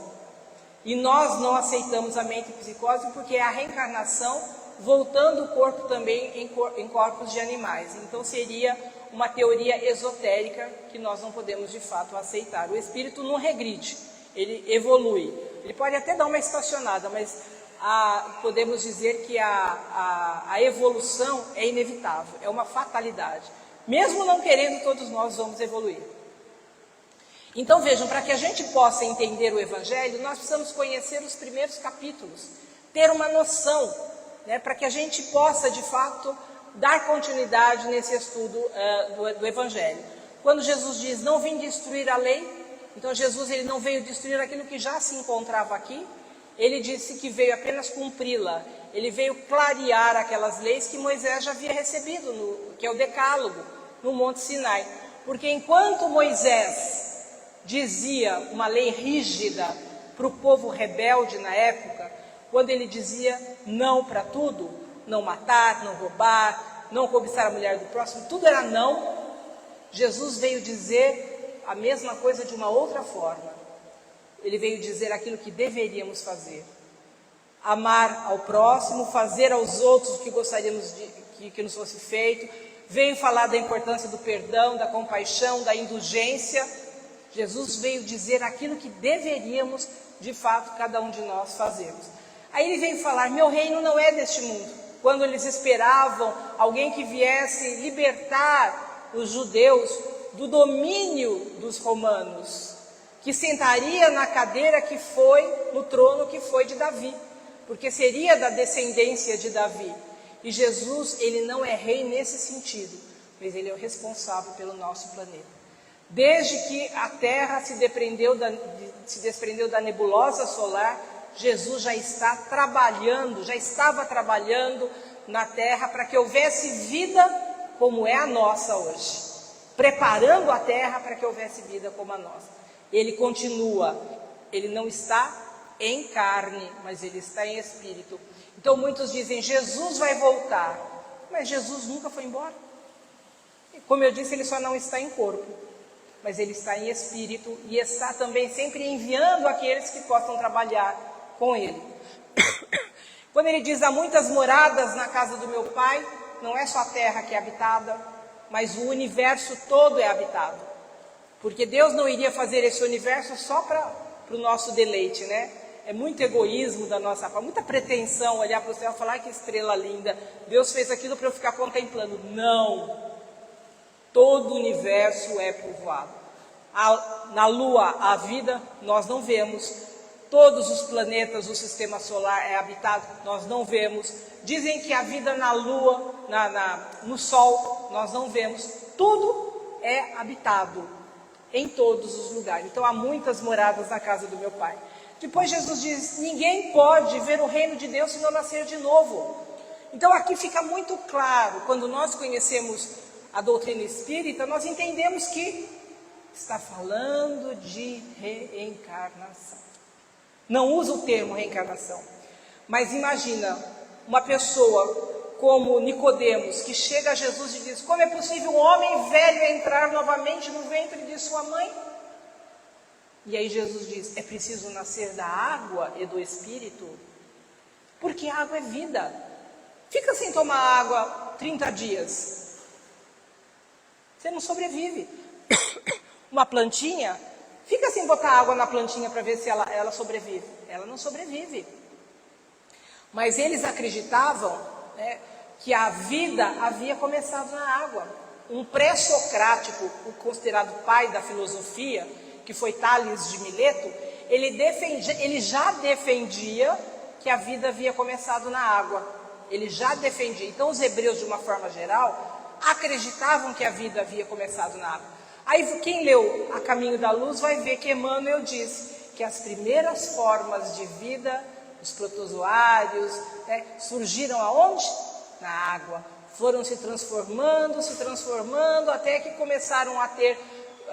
E nós não aceitamos a mente-psicose porque é a reencarnação voltando o corpo também em corpos de animais. Então seria uma teoria esotérica que nós não podemos de fato aceitar. O espírito não regride, ele evolui. Ele pode até dar uma estacionada, mas podemos dizer que a evolução é inevitável, é uma fatalidade. Mesmo não querendo, todos nós vamos evoluir. Então vejam, para que a gente possa entender o Evangelho, nós precisamos conhecer os primeiros capítulos, ter uma noção, né, para que a gente possa de fato dar continuidade nesse estudo do Evangelho. Quando Jesus diz, não vim destruir a lei, então Jesus ele não veio destruir aquilo que já se encontrava aqui, ele disse que veio apenas cumpri-la, ele veio clarear aquelas leis que Moisés já havia recebido, que é o Decálogo, no Monte Sinai. Porque enquanto Moisés dizia uma lei rígida para o povo rebelde na época, quando ele dizia não para tudo, não matar, não roubar, não cobiçar a mulher do próximo, tudo era não, Jesus veio dizer a mesma coisa de uma outra forma. Ele veio dizer aquilo que deveríamos fazer. Amar ao próximo, fazer aos outros o que gostaríamos que nos fosse feito. Veio falar da importância do perdão, da compaixão, da indulgência. Jesus veio dizer aquilo que deveríamos, de fato, cada um de nós fazermos. Aí ele veio falar, meu reino não é deste mundo. Quando eles esperavam alguém que viesse libertar os judeus do domínio dos romanos, que sentaria na cadeira que foi, no trono que foi de Davi, porque seria da descendência de Davi. E Jesus, ele não é rei nesse sentido, mas ele é o responsável pelo nosso planeta. Desde que a Terra se desprendeu da nebulosa solar, Jesus já estava trabalhando na Terra para que houvesse vida como é a nossa hoje, preparando a Terra para que houvesse vida como a nossa. Ele continua, ele não está em carne, mas ele está em espírito. Então muitos dizem, Jesus vai voltar, mas Jesus nunca foi embora. Como eu disse, ele só não está em corpo, mas ele está em espírito e está também sempre enviando aqueles que possam trabalhar com ele. Quando ele diz, há muitas moradas na casa do meu pai, não é só a terra que é habitada, mas o universo todo é habitado. Porque Deus não iria fazer esse universo só para o nosso deleite, né? É muito egoísmo da nossa parte, muita pretensão olhar para o céu e falar, que estrela linda, Deus fez aquilo para eu ficar contemplando. Não! Todo o universo é povoado. Na Lua, a vida, nós não vemos. Todos os planetas do sistema solar é habitado, nós não vemos. Dizem que a vida na Lua, no Sol, nós não vemos. Tudo é habitado em todos os lugares. Então há muitas moradas na casa do meu pai. Depois Jesus diz, ninguém pode ver o reino de Deus se não nascer de novo. Então aqui fica muito claro, quando nós conhecemos a doutrina espírita, nós entendemos que está falando de reencarnação. Não usa o termo reencarnação, mas imagina uma pessoa como Nicodemos, que chega a Jesus e diz, como é possível um homem velho entrar novamente no ventre de sua mãe? E aí Jesus diz, é preciso nascer da água e do Espírito, porque a água é vida. Fica sem tomar água 30 dias, você não sobrevive. Uma plantinha, fica sem botar água na plantinha para ver se ela sobrevive. Ela não sobrevive. Mas eles acreditavam, né, que a vida havia começado na água. Um pré-socrático, o considerado pai da filosofia, que foi Tales de Mileto, ele já defendia que a vida havia começado na água. Ele já defendia. Então os hebreus, de uma forma geral, acreditavam que a vida havia começado na água. Aí quem leu A Caminho da Luz vai ver que Emmanuel diz que as primeiras formas de vida, os protozoários, né, surgiram aonde? Na água. Foram se transformando, até que começaram a ter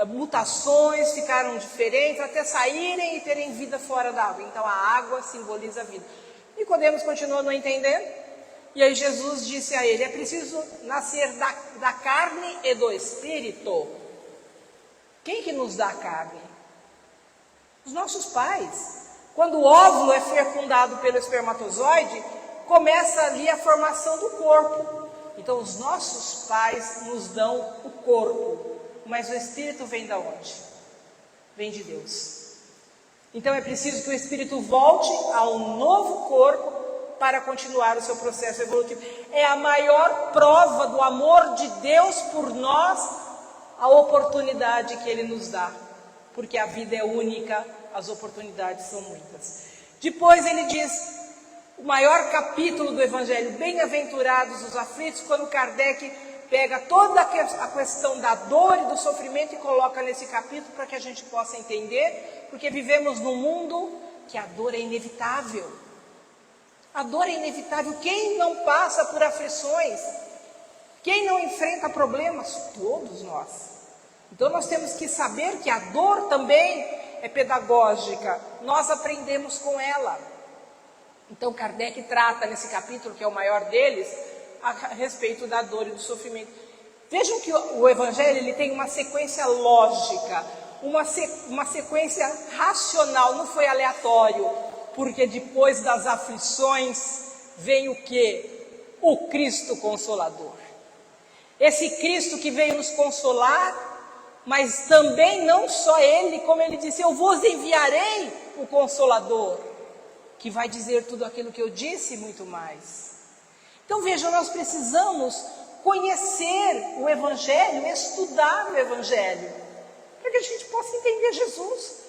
mutações, ficaram diferentes, até saírem e terem vida fora da água. Então a água simboliza a vida. Nicodemos continuou não entendendo, e aí Jesus disse a ele, é preciso nascer da carne e do espírito. Quem que nos dá a carne? Os nossos pais. Quando o óvulo é fecundado pelo espermatozoide, começa ali a formação do corpo. Então os nossos pais nos dão o corpo, mas o espírito vem de onde? Vem de Deus. Então é preciso que o espírito volte a um novo corpo para continuar o seu processo evolutivo. É a maior prova do amor de Deus por nós, a oportunidade que Ele nos dá, porque a vida é única, as oportunidades são muitas. Depois ele diz, o maior capítulo do Evangelho, bem-aventurados os aflitos, quando Kardec pega toda a questão da dor e do sofrimento e coloca nesse capítulo para que a gente possa entender, porque vivemos num mundo que a dor é inevitável. A dor é inevitável. Quem não passa por aflições? Quem não enfrenta problemas? Todos nós. Então nós temos que saber que a dor também é pedagógica. Nós aprendemos com ela. Então Kardec trata nesse capítulo, que é o maior deles, a respeito da dor e do sofrimento. Vejam que o Evangelho ele tem uma sequência lógica, uma sequência racional, não foi aleatório, porque depois das aflições vem o quê? O Cristo Consolador. Esse Cristo que veio nos consolar, mas também não só Ele, como Ele disse, eu vos enviarei o Consolador, que vai dizer tudo aquilo que eu disse e muito mais. Então vejam, nós precisamos conhecer o Evangelho, estudar o Evangelho, para que a gente possa entender Jesus.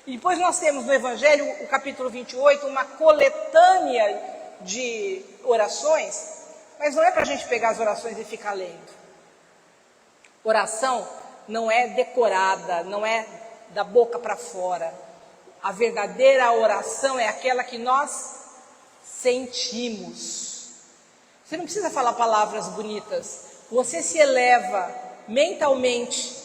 E depois nós temos no Evangelho, o capítulo 28, uma coletânea de orações, mas não é para a gente pegar as orações e ficar lendo. Oração não é decorada, não é da boca para fora. A verdadeira oração é aquela que nós sentimos. Você não precisa falar palavras bonitas. Você se eleva mentalmente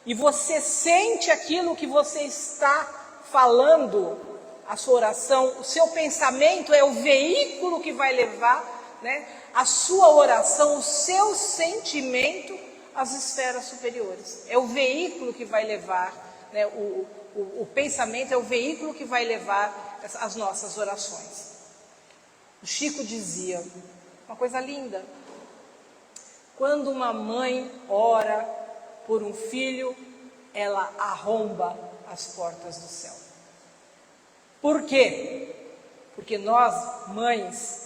e você sente aquilo que você está falando, a sua oração, o seu pensamento é o veículo que vai levar, né, a sua oração, o seu sentimento às esferas superiores. É o veículo que vai levar, né, o pensamento é o veículo que vai levar as nossas orações. O Chico dizia uma coisa linda: quando uma mãe ora por um filho, ela arromba as portas do céu. Por quê? Porque nós, mães,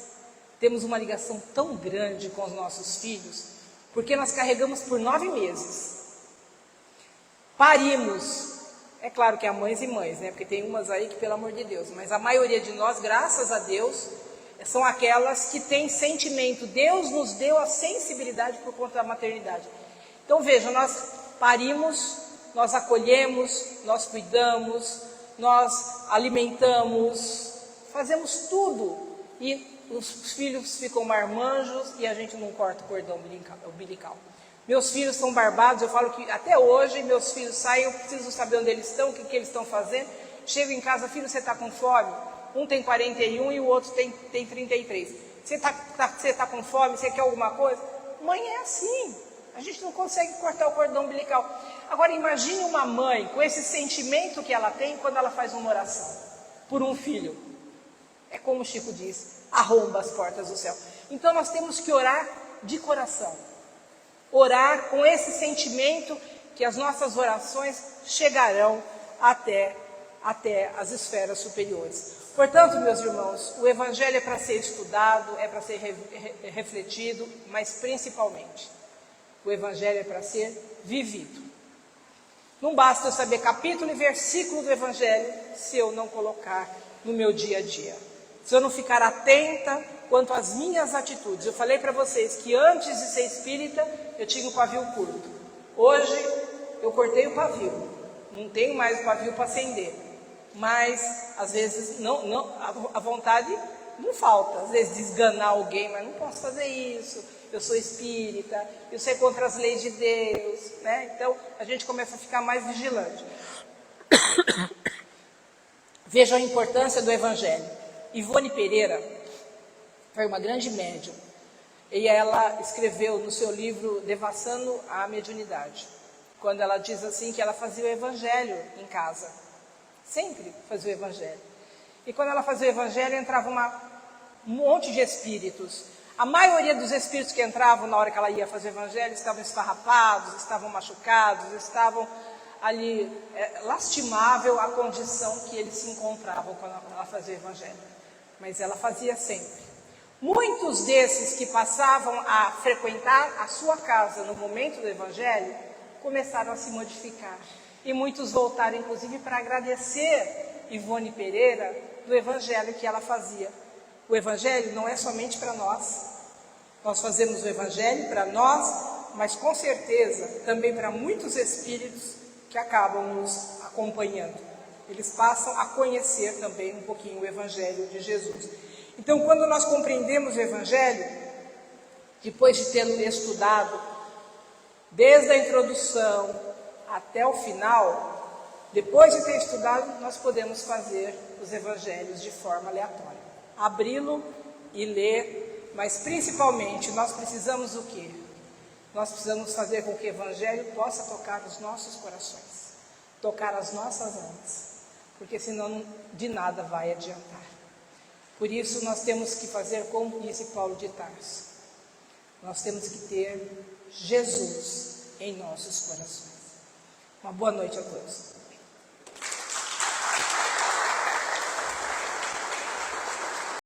temos uma ligação tão grande com os nossos filhos, porque nós carregamos por 9 meses. Parimos. É claro que há mães e mães, né? Porque tem umas aí que, pelo amor de Deus, mas a maioria de nós, graças a Deus, são aquelas que têm sentimento. Deus nos deu a sensibilidade por conta da maternidade. Então veja, nós parimos, nós acolhemos, nós cuidamos, nós alimentamos, fazemos tudo. E os filhos ficam marmanjos e a gente não corta o cordão umbilical. Meus filhos são barbados, eu falo que até hoje meus filhos saem, eu preciso saber onde eles estão, o que eles estão fazendo. Chego em casa, filho, você está com fome? Um tem 41 e o outro tem 33. Você tá com fome? Você quer alguma coisa? Mãe é assim, a gente não consegue cortar o cordão umbilical. Agora imagine uma mãe com esse sentimento que ela tem quando ela faz uma oração por um filho. É como o Chico diz, arromba as portas do céu. Então nós temos que orar de coração. Orar com esse sentimento que as nossas orações chegarão até as esferas superiores. Portanto, meus irmãos, o Evangelho é para ser estudado, é para ser refletido, mas principalmente, o Evangelho é para ser vivido. Não basta eu saber capítulo e versículo do Evangelho se eu não colocar no meu dia a dia. Se eu não ficar atenta quanto às minhas atitudes. Eu falei para vocês que antes de ser espírita, eu tinha o pavio curto. Hoje, eu cortei o pavio. Não tenho mais o pavio para acender. Mas, às vezes, a vontade não falta. Às vezes, de esganar alguém, mas não posso fazer isso. Eu sou espírita, eu sei contra as leis de Deus. Né? Então, a gente começa a ficar mais vigilante. Veja a importância do Evangelho. Ivone Pereira foi uma grande médium. E ela escreveu no seu livro Devassando a Mediunidade, quando ela diz assim que ela fazia o Evangelho em casa. Sempre fazia o Evangelho. E quando ela fazia o Evangelho, entrava um monte de espíritos. A maioria dos espíritos que entravam na hora que ela ia fazer o Evangelho estavam esfarrapados, estavam machucados, estavam ali, lastimável a condição que eles se encontravam quando ela fazia o Evangelho. Mas ela fazia sempre. Muitos desses que passavam a frequentar a sua casa no momento do Evangelho, começaram a se modificar. E muitos voltaram, inclusive, para agradecer Ivone Pereira do Evangelho que ela fazia. O Evangelho não é somente para nós. Nós fazemos o Evangelho para nós, mas com certeza também para muitos espíritos que acabam nos acompanhando. Eles passam a conhecer também um pouquinho o Evangelho de Jesus. Então, quando nós compreendemos o Evangelho, depois de tê-lo estudado, desde a introdução até o final, depois de ter estudado, nós podemos fazer os Evangelhos de forma aleatória. Abri-lo e ler, mas principalmente nós precisamos o quê? Nós precisamos fazer com que o Evangelho possa tocar os nossos corações, tocar as nossas almas, porque senão de nada vai adiantar. Por isso nós temos que fazer como disse Paulo de Tarso. Nós temos que ter Jesus em nossos corações. Uma boa noite a todos.